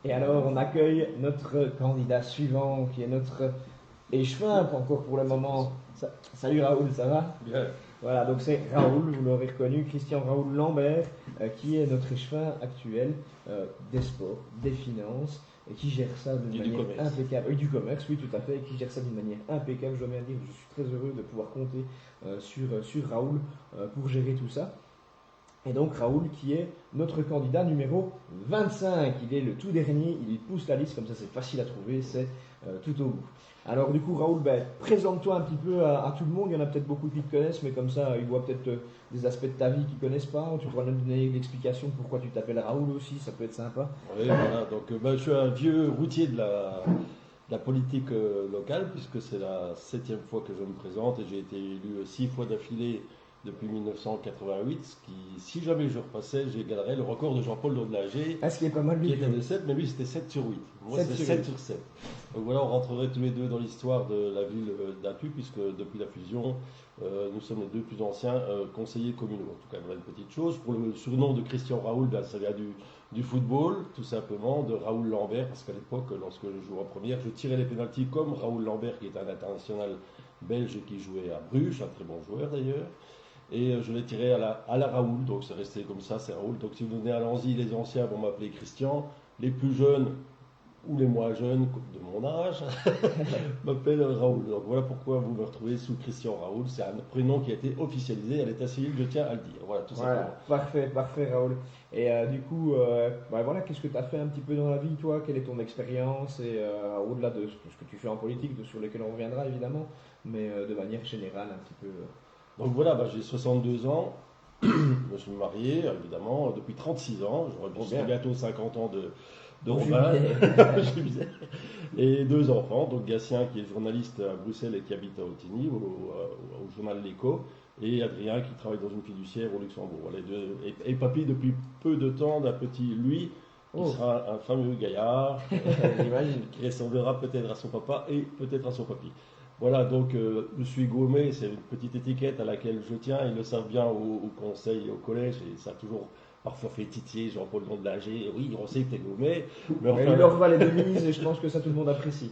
Et alors, on accueille notre candidat suivant, qui est notre échevin, encore pour le moment. Salut Raoul, ça va? Bien. Voilà, donc c'est Raoul, vous l'aurez reconnu, Christian Raoul Lambert, qui est notre échevin actuel des sports, des finances, et qui gère ça d'une Et du manière commerce. impeccable. Oui, du commerce, oui, tout à fait, et qui gère ça d'une manière impeccable. Je dois bien dire que je suis très heureux de pouvoir compter sur Raoul pour gérer tout ça. Et donc Raoul qui est notre candidat numéro 25. Il est le tout dernier, il pousse la liste, comme ça c'est facile à trouver, c'est tout au bout. Alors du coup Raoul, ben, présente-toi un petit peu à tout le monde, il y en a peut-être beaucoup qui te connaissent, mais comme ça ils voient peut-être des aspects de ta vie qu'ils ne connaissent pas, tu pourras nous donner l'explication de pourquoi tu t'appelles Raoul aussi, ça peut être sympa. Oui, voilà. Donc, je suis un vieux routier de la politique locale, puisque c'est la 7e fois que je me présente et j'ai été élu 6 fois d'affilée depuis 1988. Ce qui, si jamais je repassais, j'égalerais le record de Jean-Paul Laudelager, Ah, ce qui est pas mal qui du était tout. de 7, mais lui c'était 7 sur 8. Moi 7 c'est sur 7 8. sur 7. Donc voilà, on rentrerait tous les deux dans l'histoire de la ville d'Atu, puisque depuis la fusion, nous sommes les deux plus anciens conseillers communaux. En tout cas, voilà une petite chose. Pour le surnom de Christian Raoul, ben, ça vient du football, tout simplement, de Raoul Lambert, parce qu'à l'époque, lorsque je jouais en première, je tirais les pénaltys comme Raoul Lambert, qui est un international belge qui jouait à Bruges, un très bon joueur d'ailleurs. Et je l'ai tiré à la Raoul, donc c'est resté comme ça, c'est Raoul. Donc si vous venez à Lanzy, les anciens vont m'appeler Christian, les plus jeunes ou les moins jeunes de mon âge m'appellent Raoul. Donc voilà pourquoi vous me retrouvez sous Christian Raoul. C'est un prénom qui a été officialisé à l'état civil, je tiens à le dire. Voilà, tout simplement. Voilà, parfait, parfait Raoul. Et du coup, bah voilà, qu'est-ce que tu as fait un petit peu dans la vie, toi? Quelle est ton expérience? Et au-delà de ce que tu fais en politique, sur lesquels on reviendra évidemment, mais de manière générale, un petit peu. Donc voilà, bah, j'ai 62 ans, je me suis marié, évidemment, depuis 36 ans. Oh J'aurai bien, bientôt 50 ans de au Robin. jubilé. Et deux enfants, donc Gatien qui est journaliste à Bruxelles et qui habite à Autigny, au journal L'Écho, et Adrien qui travaille dans une fiduciaire au Luxembourg. Voilà, et papy depuis peu de temps d'un petit lui, qui Oh, sera un fameux gaillard, j'imagine. qui ressemblera peut-être à son papa et peut-être à son papy. Voilà, donc je suis gourmet, c'est une petite étiquette à laquelle je tiens. Ils le savent bien au conseil et au collège, et ça a toujours parfois fait titiller Jean-Paul Londelager. Oui, on sait que t'es gourmet, mais Mais il enfin, leur va les demises et je pense que ça tout le monde apprécie.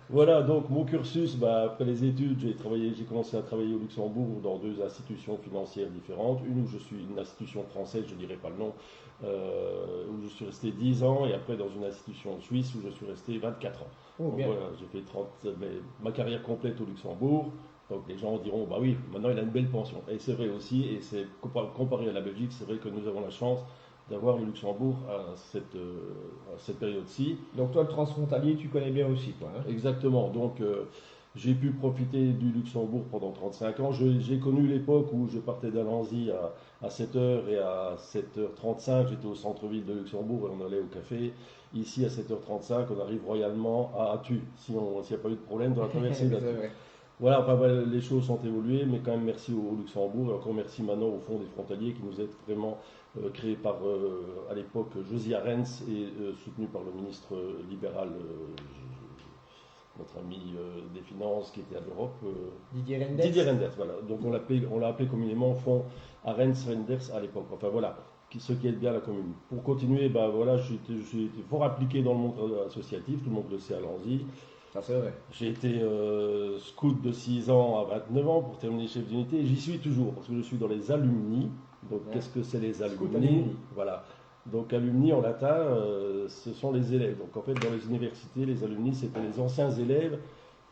voilà, donc mon cursus, bah, après les études, j'ai commencé à travailler au Luxembourg dans deux institutions financières différentes. Une où je suis une institution française, je ne dirai pas le nom, où je suis resté 10 ans, et après dans une institution suisse où je suis resté 24 ans. Oh Donc bien. voilà, j'ai fait ma carrière complète au Luxembourg. Donc les gens diront, bah oui, maintenant il a une belle pension. Et c'est vrai aussi, et c'est comparé à la Belgique, c'est vrai que nous avons la chance d'avoir le Luxembourg à cette période-ci. Donc toi, le transfrontalier, tu connais bien aussi, quoi, hein? Exactement. Donc, j'ai pu profiter du Luxembourg pendant 35 ans. J'ai connu l'époque où je partais d'Alenzy à 7h et à 7h35, j'étais au centre-ville de Luxembourg et on allait au café. Ici, à 7h35, on arrive royalement à Atu, s'il n'y a pas eu de problème dans la traversée C'est d'Atu. vrai. Voilà, enfin, voilà, les choses ont évolué, mais quand même merci au Luxembourg et encore merci maintenant au Fonds des frontaliers qui nous aide vraiment, créé par à l'époque Josie Arens et soutenu par le ministre libéral, notre ami des Finances qui était à l'Europe, Didier Didier Renders? Renders. Voilà. Donc on l'a appelé communément Fonds Arens Renders à l'époque. Enfin voilà, ce qui aide bien la commune. Pour continuer, ben voilà, j'ai été fort impliqué dans le monde associatif, tout le monde le sait à Lanzy. Ça c'est vrai. J'ai été scout de 6 ans à 29 ans pour terminer chef d'unité. Et j'y suis toujours parce que je suis dans les alumni. Donc Hein? qu'est-ce que c'est les Scout alumni? alumni. Voilà. Donc alumni en latin, ce sont les élèves. Donc en fait dans les universités, les alumni c'était les anciens élèves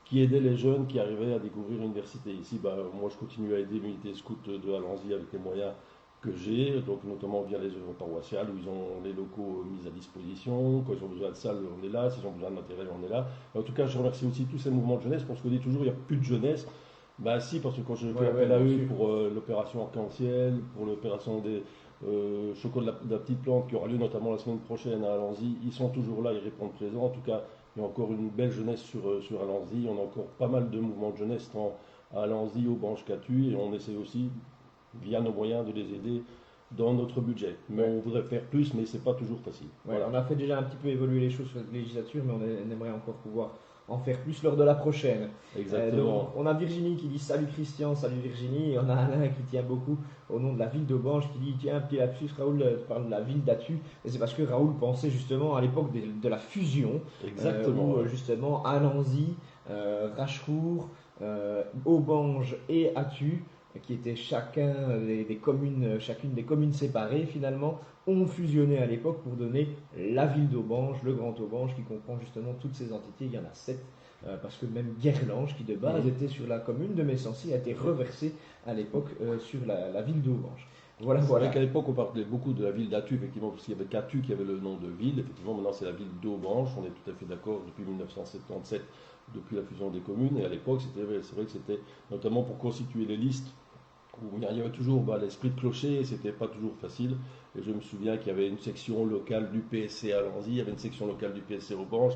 qui aidaient les jeunes qui arrivaient à découvrir l'université. Ici, bah, moi je continue à aider l'unité scout de Alanzy avec les moyens que j'ai, donc notamment via les œuvres paroissiales où ils ont les locaux mis à disposition. Quand ils ont besoin de salles, on est là. S'ils ont besoin de matériel, on est là. En tout cas, je remercie aussi tous ces mouvements de jeunesse, parce qu'on dit toujours il n'y a plus de jeunesse. Ben si, parce que quand je fais Ouais, ouais, appel à bien eux sûr. pour l'opération arc-en-ciel, pour l'opération des chocos de la petite plante qui aura lieu notamment la semaine prochaine à Alanzy, ils sont toujours là, ils répondent présents. En tout cas, il y a encore une belle jeunesse sur Alanzy. On a encore pas mal de mouvements de jeunesse tant à Alanzy, aux Branches Catu, et on essaie aussi, via nos moyens, de les aider dans notre budget. Mais Ouais. on voudrait faire plus, mais c'est pas toujours facile. Ouais, Voilà. on a fait déjà un petit peu évoluer les choses sur cette législature, mais on aimerait encore pouvoir en faire plus lors de la prochaine. Exactement. Donc, on a Virginie qui dit salut Christian, salut Virginie, et on a Alain qui tient beaucoup au nom de la ville d'Aubange qui dit tiens, petit lapsus, Raoul parle de la ville d'Atu, et c'est parce que Raoul pensait justement à l'époque de la fusion, Exactement. où justement Alanzy, Rachecourt, Aubange et Atu, qui étaient chacune des communes séparées finalement, ont fusionné à l'époque pour donner la ville d'Aubange, le Grand Aubange, qui comprend justement toutes ces entités. Il y en a 7, parce que même Guerlange, qui de base était sur la commune de Messancy, a été reversé à l'époque sur la ville d'Aubange. Voilà, C'est voilà. vrai qu'à l'époque, on parlait beaucoup de la ville d'Atu, effectivement, parce qu'il y avait qu'Atu qui avait le nom de ville. Effectivement, maintenant, c'est la ville d'Aubange. On est tout à fait d'accord depuis 1977, depuis la fusion des communes. Et à l'époque, c'est vrai que c'était notamment pour constituer les listes où il y avait toujours l'esprit de clocher, et c'était pas toujours facile. Et je me souviens qu'il y avait une section locale du PSC à Lanzy, il y avait une section locale du PSC Aubange,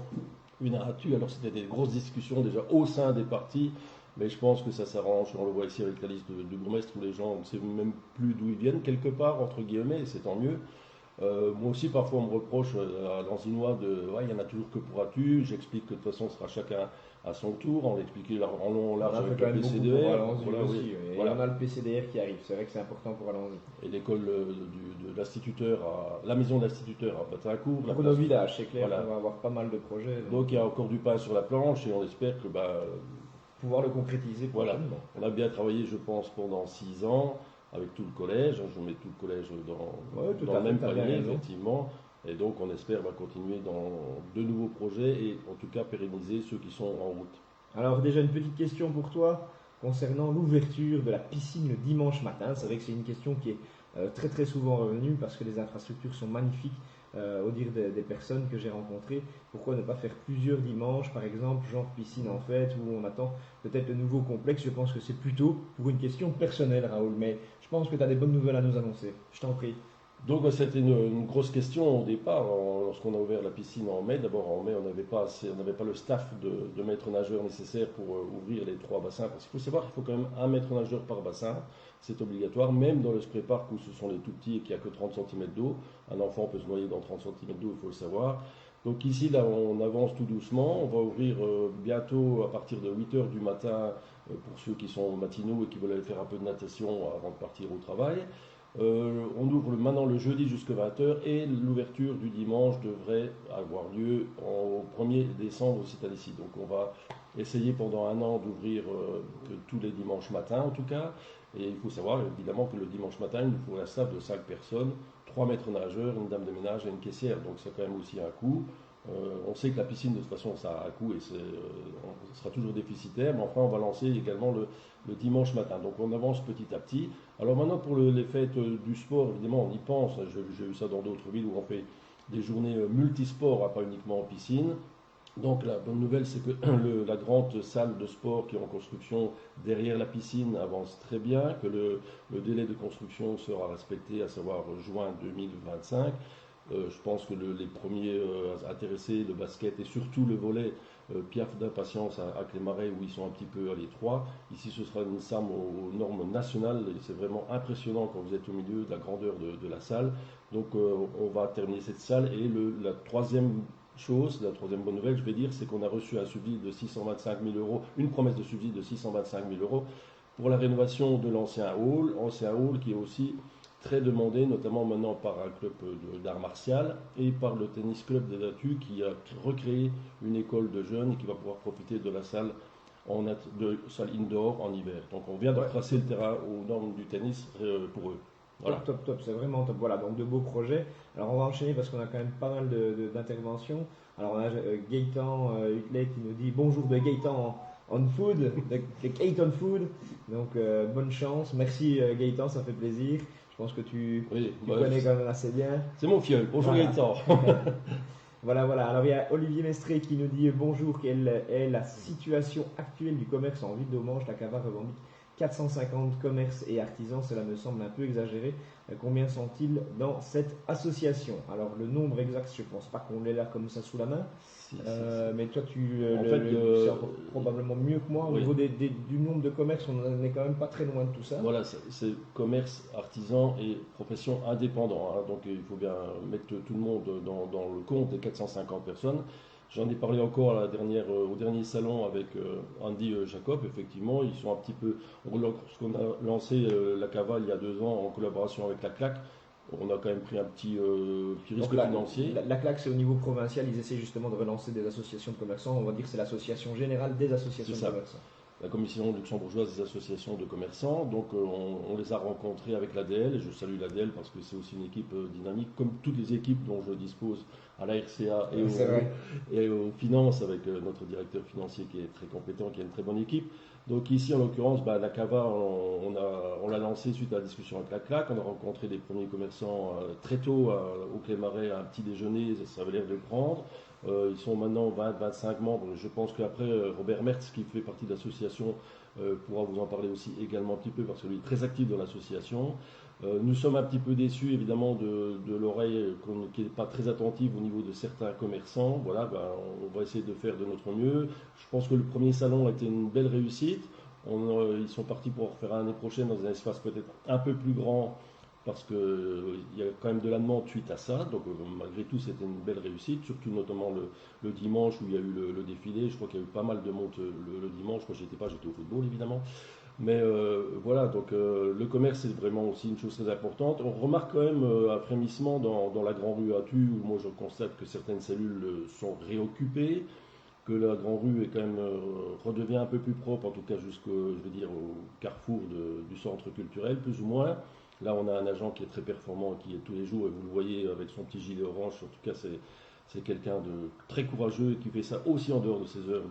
une à Atu. Alors c'était des grosses discussions déjà au sein des partis, mais je pense que ça s'arrange. On le voit ici avec la liste de bourgmestre où les gens, on ne sait même plus d'où ils viennent, quelque part, entre guillemets, et c'est tant mieux. Moi aussi, parfois, on me reproche à Lanzinois il y en a toujours que pour Atu. J'explique que de toute façon, ce sera chacun à son tour. On l'explique en long, en large avec le PCDR. Voilà, aussi, et on a le PCDR qui arrive. C'est vrai que c'est important pour Alanzy. Et l'école de l'instituteur, la maison d'instituteur à Batincourt. Pour nos villages, c'est clair voilà. qu'on va avoir pas mal de projets. Donc il y a encore du pain sur la planche et on espère que pouvoir le concrétiser prochainement. On a bien travaillé, je pense, pendant 6 ans avec tout le collège. Je mets tout le collège dans le même panier, effectivement. Et donc on espère continuer dans de nouveaux projets et en tout cas pérenniser ceux qui sont en route. Alors déjà une petite question pour toi concernant l'ouverture de la piscine le dimanche matin. C'est vrai que c'est une question qui est très très souvent revenue parce que les infrastructures sont magnifiques. Au dire des personnes que j'ai rencontrées, pourquoi ne pas faire plusieurs dimanches, par exemple, genre piscine en fête, où on attend peut-être le nouveau complexe. Je pense que c'est plutôt pour une question personnelle, Raoul, mais je pense que tu as des bonnes nouvelles à nous annoncer. Je t'en prie. Donc c'était une grosse question au départ, lorsqu'on a ouvert la piscine en mai. D'abord en mai, on n'avait pas le staff de maîtres nageurs nécessaire pour ouvrir les 3 bassins. Parce qu'il faut savoir qu'il faut quand même un maître nageur par bassin, c'est obligatoire, même dans le spray park où ce sont les tout petits et qu'il n'y a que 30 cm d'eau. Un enfant peut se noyer dans 30 cm d'eau, il faut le savoir. Donc ici, là, on avance tout doucement. On va ouvrir bientôt à partir de 8 h du matin pour ceux qui sont matinaux et qui veulent aller faire un peu de natation avant de partir au travail. On ouvre maintenant le jeudi jusqu'à 20 h et l'ouverture du dimanche devrait avoir lieu au 1er décembre cette année-ci. Donc on va essayer pendant un an d'ouvrir tous les dimanches matins en tout cas. Et il faut savoir évidemment que le dimanche matin, il nous faut un staff de 5 personnes, 3 maîtres nageurs, une dame de ménage et une caissière. Donc ça a quand même aussi un coût. On sait que la piscine de toute façon ça a un coût et on sera toujours déficitaire, mais enfin on va lancer également le dimanche matin. Donc on avance petit à petit. Alors maintenant pour les fêtes du sport, évidemment on y pense. J'ai vu ça dans d'autres villes où on fait des journées multisports, pas uniquement en piscine. Donc la bonne nouvelle c'est que la grande salle de sport qui est en construction derrière la piscine avance très bien, que le délai de construction sera respecté, à savoir juin 2025. Je pense que les premiers intéressés, le basket et surtout le volley, piaffent d'impatience à Clémarais où ils sont un petit peu à l'étroit. Ici, ce sera une salle aux normes nationales. C'est vraiment impressionnant quand vous êtes au milieu de la grandeur de la salle. Donc, on va terminer cette salle. Et la troisième bonne nouvelle, je vais dire, c'est qu'on a reçu un subside de 625 000 euros, une promesse de subside de 625 000 euros pour la rénovation de l'ancien hall qui est aussi très demandé, notamment maintenant par un club d'art martial et par le tennis club des Atu qui a recréé une école de jeunes et qui va pouvoir profiter de la salle salle indoor en hiver. Donc on vient de retracer le terrain aux normes du tennis pour eux. Voilà. Top, c'est vraiment top. Voilà, donc de beaux projets. Alors on va enchaîner parce qu'on a quand même pas mal d'interventions. Alors on a Gaëtan Hutley qui nous dit bonjour de Gaëtan on food, de Gaëtan Food. Donc bonne chance. Merci Gaëtan, ça fait plaisir. Je pense que tu connais quand même assez bien. C'est mon filleul. Bonjour Gaëtan. Voilà. Alors il y a Olivier Mestré qui nous dit bonjour, quelle est la situation actuelle du commerce en ville d'Aubange. La Cava revendique 450 commerces et artisans, cela me semble un peu exagéré. Combien sont-ils dans cette association? Alors le nombre exact, je ne pense pas qu'on l'ait là comme ça sous la main. Si. Mais toi tu sais probablement mieux que moi au niveau du nombre de commerces. On n'est quand même pas très loin de tout ça. Voilà, c'est commerce, artisan et profession indépendant, hein. Donc il faut bien mettre tout le monde dans le compte des 450 personnes. J'en ai parlé encore à au dernier salon avec Andy Jacob. Effectivement, ils sont un petit peu. Lorsqu'on a lancé la Cava il y a 2 ans en collaboration avec la CLAC, on a quand même pris un petit risque Donc financier. la CLAC, c'est au niveau provincial, ils essaient justement de relancer des associations de commerçants. On va dire que c'est l'association générale des associations de commerçants. La commission luxembourgeoise des associations de commerçants. Donc on les a rencontrés avec l'ADL, et je salue l'ADL parce que c'est aussi une équipe dynamique, comme toutes les équipes dont je dispose à la RCA et aux finances, avec notre directeur financier qui est très compétent, qui a une très bonne équipe. Donc ici, en l'occurrence, la Cava, on l'a lancé suite à la discussion avec la CLAC. On a rencontré des premiers commerçants très tôt au Clémarais à un petit déjeuner, ça avait l'air de prendre. Ils sont maintenant 20-25 membres. Je pense qu'après, Robert Mertz, qui fait partie de l'association, pourra vous en parler aussi également un petit peu, parce que lui est très actif dans l'association. Nous sommes un petit peu déçus, évidemment, de l'oreille qui n'est pas très attentive au niveau de certains commerçants. Voilà, on va essayer de faire de notre mieux. Je pense que le premier salon a été une belle réussite. Ils sont partis pour en refaire l'année prochaine dans un espace peut-être un peu plus grand, parce qu'il y a quand même de la demande suite à ça. Donc malgré tout, c'était une belle réussite, surtout notamment le dimanche où il y a eu le défilé. Je crois qu'il y a eu pas mal de monde le dimanche. Moi, j'étais pas, j'étais au football évidemment. Mais voilà, donc le commerce, c'est vraiment aussi une chose très importante. On remarque quand même un frémissement dans la Grand Rue Atu, où moi je constate que certaines cellules sont réoccupées, que la Grand Rue est quand même redevient un peu plus propre, en tout cas jusqu'au, je veux dire, au carrefour du centre culturel, plus ou moins. Là, on a un agent qui est très performant, qui est tous les jours, et vous le voyez avec son petit gilet orange. En tout cas, c'est quelqu'un de très courageux et qui fait ça aussi en dehors de ses heures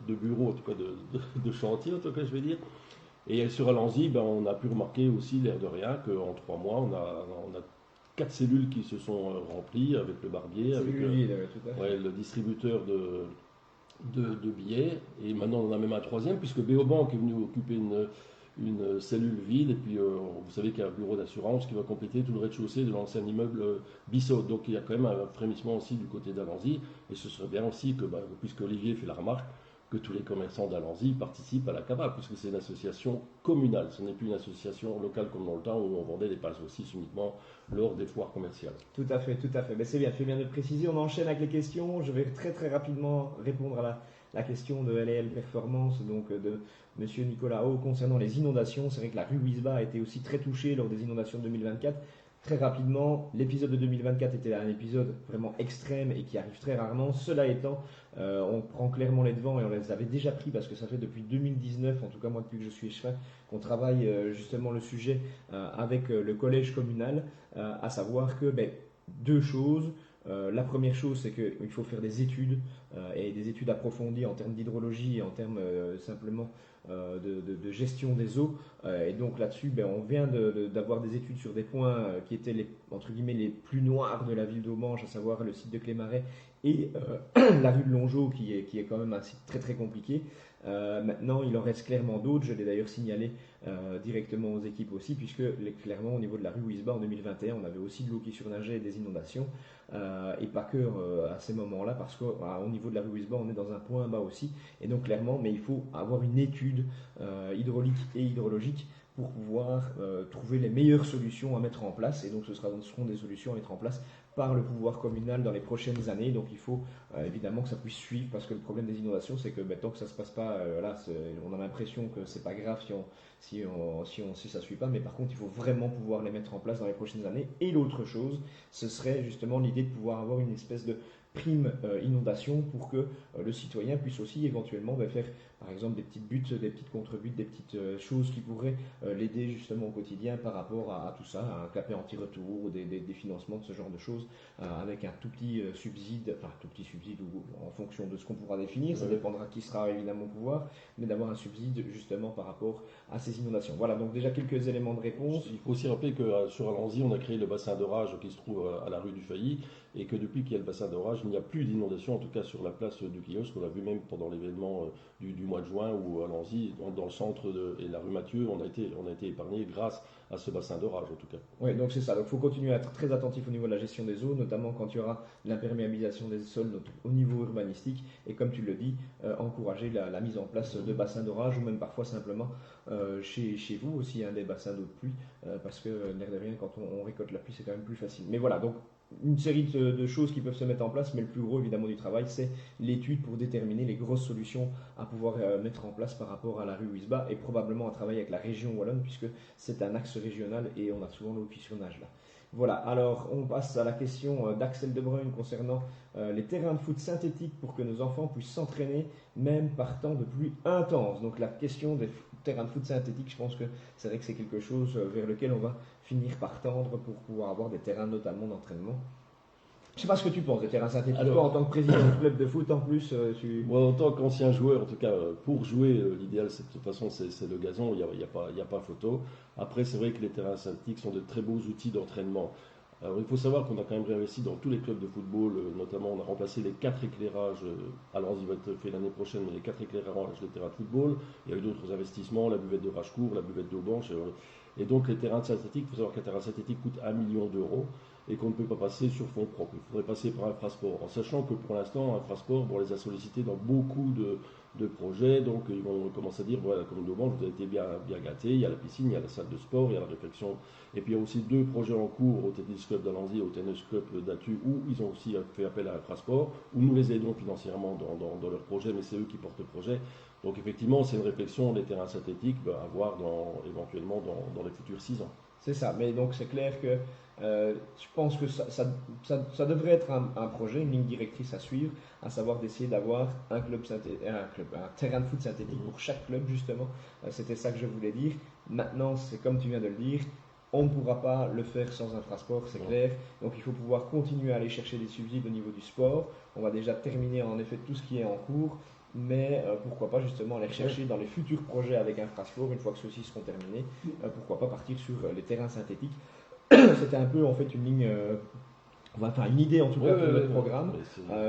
de bureau, en tout cas de chantier, en tout cas, je vais dire. Et sur Alanzy, on a pu remarquer aussi, l'air de rien, qu'en 3 mois, on a 4 cellules qui se sont remplies avec le barbier, avec le distributeur de billets. Et maintenant, on en a même un troisième, puisque Béobank est venu occuper une cellule vide. Et puis, vous savez qu'il y a un bureau d'assurance qui va compléter tout le rez-de-chaussée de l'ancien immeuble Bissau. Donc, il y a quand même un frémissement aussi du côté d'Alanzy. Et ce serait bien aussi que, puisque Olivier fait la remarque, que tous les commerçants d'Alanzy participent à la CAVA, puisque c'est une association communale. Ce n'est plus une association locale comme dans le temps où on vendait des passes aussi uniquement lors des foires commerciales. Tout à fait, tout à fait. Mais c'est bien, tu fais bien de le préciser. On enchaîne avec les questions. Je vais très très rapidement répondre à la question de LL Performance, donc de Monsieur Nicolas O concernant les inondations. C'est vrai que la rue Wisba a été aussi très touchée lors des inondations de 2024. Très rapidement, l'épisode de 2024 était un épisode vraiment extrême et qui arrive très rarement. Cela étant, on prend clairement les devants et on les avait déjà pris parce que ça fait depuis 2019, en tout cas moi depuis que je suis échevin, qu'on travaille justement le sujet avec le collège communal, à savoir que 2 choses. La première chose, c'est qu'il faut faire des études et des études approfondies en termes d'hydrologie et en termes simplement de gestion des eaux. Et donc là-dessus, on vient d'avoir des études sur des points qui étaient entre guillemets les plus noirs de la ville d'Aubange, à savoir le site de Clémarais et la rue de Longeau, qui est quand même un site très très compliqué. Maintenant, il en reste clairement d'autres. Je l'ai d'ailleurs signalé directement aux équipes aussi, puisque clairement au niveau de la rue Wisba en 2021, on avait aussi de l'eau qui surnageait et des inondations. Et pas que à ces moments-là, parce qu'au niveau de la rue Wisba, on est dans un point bas aussi. Et donc clairement, mais il faut avoir une étude hydraulique et hydrologique pour pouvoir trouver les meilleures solutions à mettre en place. Et donc ce seront des solutions à mettre en place par le pouvoir communal dans les prochaines années. Donc il faut évidemment que ça puisse suivre, parce que le problème des inondations, c'est que tant que ça se passe pas, on a l'impression que c'est pas grave si ça suit pas, mais par contre il faut vraiment pouvoir les mettre en place dans les prochaines années. Et l'autre chose, ce serait justement l'idée de pouvoir avoir une espèce de prime inondation pour que le citoyen puisse aussi éventuellement faire par exemple des petites buttes, des petites contre-buttes, des petites choses qui pourraient l'aider justement au quotidien par rapport à tout ça, à un clapet anti-retour, des financements de ce genre de choses, avec un tout petit subside, enfin tout petit subside ou en fonction de ce qu'on pourra définir, ça dépendra qui sera évidemment au pouvoir, mais d'avoir un subside justement par rapport à ces inondations. Voilà, donc déjà quelques éléments de réponse. Il faut aussi rappeler que sur Alanzy, on a créé le bassin d'orage qui se trouve à la rue du Failly, et que depuis qu'il y a le bassin d'orage, il n'y a plus d'inondation, en tout cas sur la place du kiosque. On l'a vu même pendant l'événement du mois de juin, où à Alanzy, dans le centre et la rue Mathieu, on a été épargné grâce à ce bassin d'orage en tout cas. Oui, donc c'est ça. Donc il faut continuer à être très attentif au niveau de la gestion des eaux, notamment quand il y aura l'imperméabilisation des sols au niveau urbanistique, et comme tu le dis, encourager la mise en place de bassins d'orage, ou même parfois simplement chez vous aussi des bassins d'eau de pluie, parce que l'air de rien, quand on récolte la pluie, c'est quand même plus facile. Mais voilà, donc une série de choses qui peuvent se mettre en place, mais le plus gros évidemment du travail, c'est l'étude pour déterminer les grosses solutions à pouvoir mettre en place par rapport à la rue Wisba et probablement à travailler avec la région wallonne puisque c'est un axe régional et on a souvent le fichionnage là. Voilà, alors on passe à la question d'Axel De Bruyne concernant les terrains de foot synthétiques pour que nos enfants puissent s'entraîner même par temps de pluie intense. Donc la question des terrains de foot synthétiques, je pense que c'est vrai que c'est quelque chose vers lequel on va finir par tendre pour pouvoir avoir des terrains notamment d'entraînement. Je ne sais pas ce que tu penses des terrains synthétiques. Alors, toi, en tant que président du club de foot, en plus, moi, en tant qu'ancien joueur, en tout cas, pour jouer, l'idéal, c'est de toute façon, c'est le gazon, il n'y a pas photo. Après, c'est vrai que les terrains synthétiques sont de très beaux outils d'entraînement. Alors, il faut savoir qu'on a quand même réinvesti dans tous les clubs de football, notamment on a remplacé les 4 éclairages, alors il va être fait l'année prochaine, mais les 4 éclairages des terrains de football. Il y a eu d'autres investissements, la buvette de Rachecourt, la buvette d'Aubanche. Et donc, les terrains synthétiques, il faut savoir qu'un terrain synthétique coûte 1 million d'euros et qu'on ne peut pas passer sur fonds propres. Il faudrait passer par Infrasport. En sachant que pour l'instant, Infrasport, on les a sollicités dans beaucoup de projets. Donc, ils vont commencer à dire voilà, la commune d'Aubange, vous avez été bien gâtés. Il y a la piscine, il y a la salle de sport, il y a la réflexion. Et puis, il y a aussi 2 projets en cours au Tennis Club d'Alanzy et au Tennis Club d'Atu où ils ont aussi fait appel à Infrasport, où nous les aidons financièrement dans leurs projets, mais c'est eux qui portent le projet. Donc, effectivement, c'est une réflexion des terrains synthétiques à voir éventuellement dans les futurs 6 ans. c'est ça. Mais donc, c'est clair que je pense que ça devrait être un projet, une ligne directrice à suivre, à savoir d'essayer d'avoir un terrain de foot synthétique pour chaque club, justement. C'était ça que je voulais dire. Maintenant, c'est comme tu viens de le dire, on ne pourra pas le faire sans infrasport, c'est clair. Donc il faut pouvoir continuer à aller chercher des subsides au niveau du sport. On va déjà terminer en effet tout ce qui est en cours, mais pourquoi pas justement aller chercher dans les futurs projets avec infrasport, une fois que ceux-ci seront terminés, pourquoi pas partir sur les terrains synthétiques. C'était un peu en fait une ligne, enfin une idée en tout cas pour notre programme.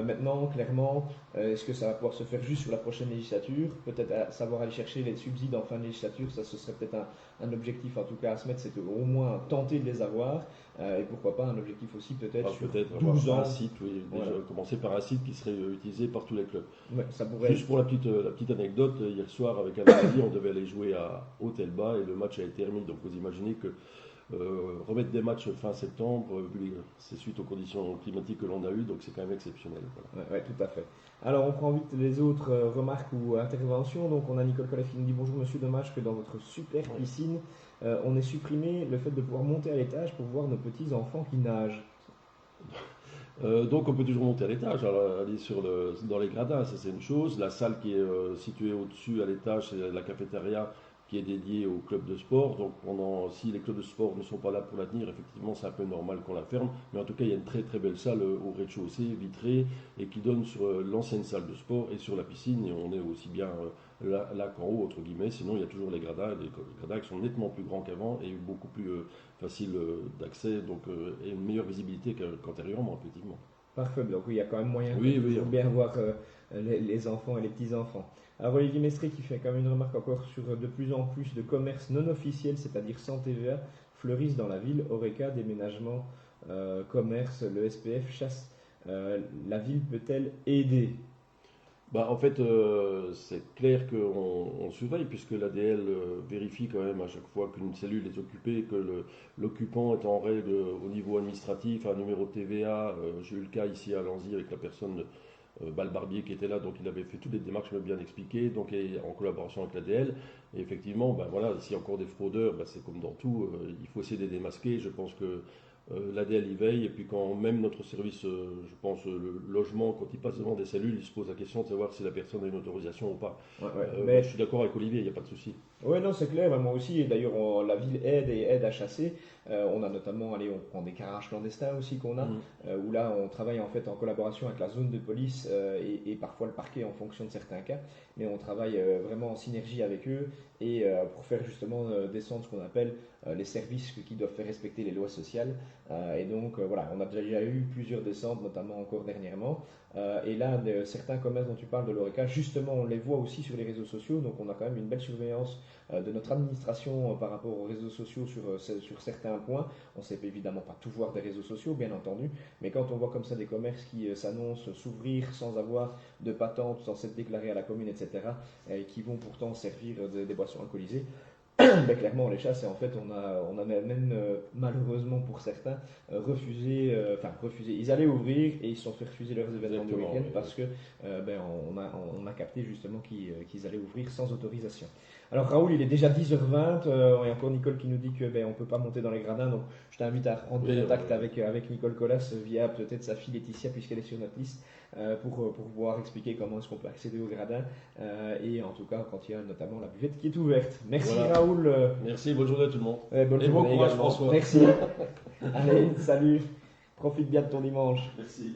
Maintenant, clairement, est-ce que ça va pouvoir se faire juste sur la prochaine législature? Peut-être savoir aller chercher les subsides en fin de législature, ça ce serait peut-être un objectif en tout cas à se mettre, c'est au moins tenter de les avoir. Et pourquoi pas un objectif aussi peut-être sur peut-être 12 ans. un site, oui, déjà commencer par un site qui serait utilisé par tous les clubs. Ouais, ça pourrait Juste pour la petite anecdote, hier soir avec un ami, on devait aller jouer à Hôtel-Bas et le match a été remis. Donc vous imaginez que remettre des matchs fin septembre, c'est suite aux conditions climatiques que l'on a eues, donc c'est quand même exceptionnel. Voilà. Ouais, tout à fait. Alors on prend vite les autres remarques ou interventions. Donc on a Nicole Collet qui nous dit bonjour monsieur, dommage que dans votre super piscine, on ait supprimé le fait de pouvoir monter à l'étage pour voir nos petits enfants qui nagent. Donc on peut toujours monter à l'étage, aller dans les gradins, ça c'est une chose. La salle qui est située au-dessus à l'étage, c'est la cafétéria qui est dédiée aux clubs de sport. Donc si les clubs de sport ne sont pas là pour la tenir, effectivement c'est un peu normal qu'on la ferme. Mais en tout cas il y a une très très belle salle au rez-de-chaussée, vitrée, et qui donne sur l'ancienne salle de sport et sur la piscine. Et on est aussi bien là qu'en haut, entre guillemets. Sinon il y a toujours les gradins qui sont nettement plus grands qu'avant et beaucoup plus facile d'accès, donc et une meilleure visibilité qu'antérieurement, effectivement. Parfait, donc il y a quand même moyen Oui, de bien voir les enfants et les petits-enfants. Alors Olivier Mestré qui fait quand même une remarque encore sur de plus en plus de commerces non officiels, c'est-à-dire sans TVA, fleurissent dans la ville. Oreca, déménagement, commerce, le SPF, chasse. La ville peut-elle aider? En fait, c'est clair qu'on surveille, puisque l'ADL vérifie quand même à chaque fois qu'une cellule est occupée, que l'occupant est en règle au niveau administratif, un numéro de TVA. J'ai eu le cas ici à Lanzy avec la personne Balbarbier qui était là, donc il avait fait toutes les démarches, je me bien expliqué, donc en collaboration avec l'ADL. Et effectivement, voilà, s'il y a encore des fraudeurs, c'est comme dans tout, il faut essayer de les démasquer. Je pense que l'ADL y veille, et puis quand même notre service, je pense, le logement, quand il passe devant des cellules, il se pose la question de savoir si la personne a une autorisation ou pas. Mais je suis d'accord avec Olivier, il n'y a pas de souci. Oui, non, c'est clair, moi aussi, et d'ailleurs la ville aide à chasser. On a notamment, on prend des garages clandestins aussi qu'on a, où là on travaille en fait en collaboration avec la zone de police et parfois le parquet en fonction de certains cas, mais on travaille vraiment en synergie avec eux et pour faire justement descendre ce qu'on appelle les services qui doivent faire respecter les lois sociales. Et donc voilà, on a déjà eu plusieurs descentes, notamment encore dernièrement. Et là, certains commerces dont tu parles de l'ORECA, justement, on les voit aussi sur les réseaux sociaux, donc on a quand même une belle surveillance de notre administration par rapport aux réseaux sociaux sur certains points. On ne sait évidemment pas tout voir des réseaux sociaux, bien entendu, mais quand on voit comme ça des commerces qui s'annoncent s'ouvrir sans avoir de patente, sans s'être déclarés à la commune, etc., et qui vont pourtant servir des boissons alcoolisées, ben, clairement, les chasses, et en fait, on a même, malheureusement pour certains, refusé. Ils allaient ouvrir et ils se sont fait refuser leurs événements du Exactement, week-end oui, parce que ben, on a capté justement qu'ils allaient ouvrir sans autorisation. Alors Raoul, il est déjà 10h20, il y a encore Nicole qui nous dit que ben, on peut pas monter dans les gradins, donc je t'invite à reprendre Oui, contact avec Nicole Collas via peut-être sa fille Laetitia puisqu'elle est sur notre liste pour pouvoir expliquer comment est-ce qu'on peut accéder aux gradins et en tout cas quand il y a notamment la buvette qui est ouverte. Merci Voilà. Raoul. Merci, bonne journée à tout le monde. Bonne Et bon journée courage, également. François. Merci. Allez, salut. Profite bien de ton dimanche. Merci.